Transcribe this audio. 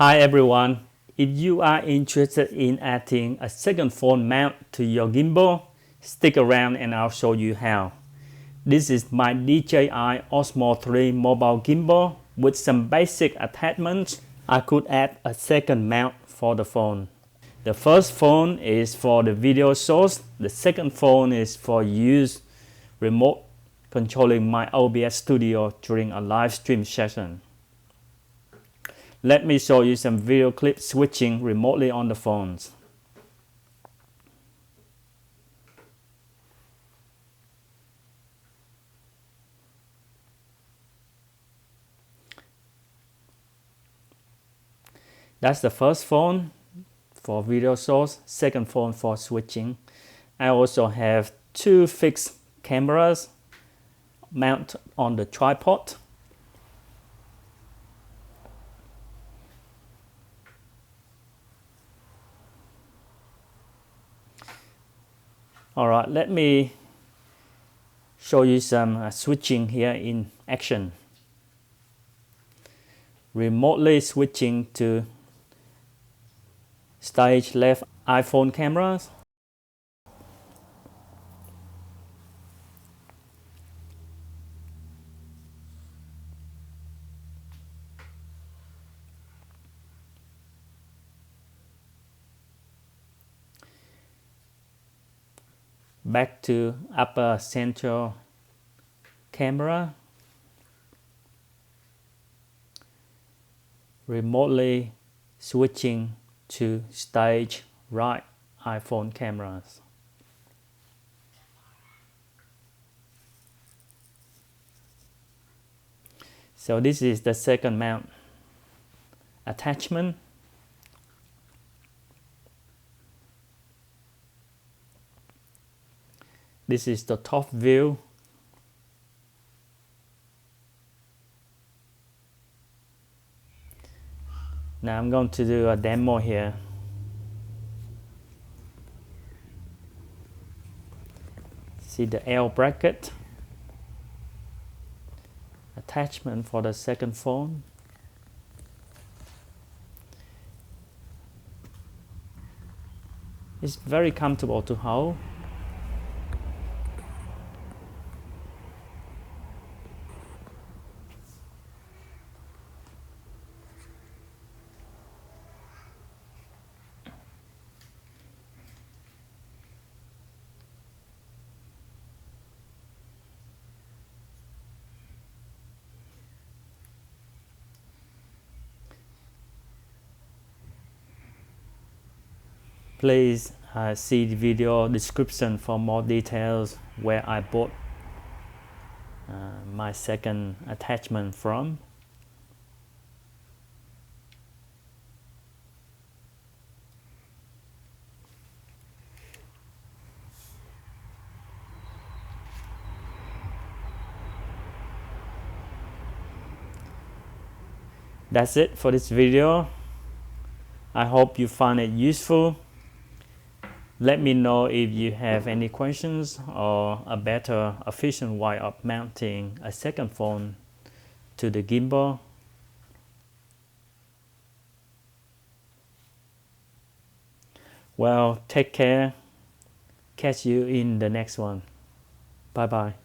Hi everyone, if you are interested in adding a second phone mount to your gimbal, stick around and I'll show you how. This is my DJI Osmo 3 mobile gimbal with some basic attachments. I could add a second mount for the phone. The first phone is for the video source. The second phone is for use remote controlling my OBS Studio during a live stream session. Let me show you some video clips switching remotely on the phones. That's the first phone for video source, second phone for switching. I also have two fixed cameras mounted on the tripod. Alright, let me show you some switching here in action. Remotely switching to stage left iPhone cameras. Back to upper central camera. Remotely switching to stage right iPhone cameras. So this is the second mount attachment. This is the top view. Now I'm going to do a demo here. See the L bracket attachment for the second phone. It's very comfortable to hold. Please see the video description for more details where I bought my second attachment from. That's it for this video. I hope you found it useful. Let me know if you have any questions or a better efficient way of mounting a second phone to the gimbal. Well, take care. Catch you in the next one. Bye bye.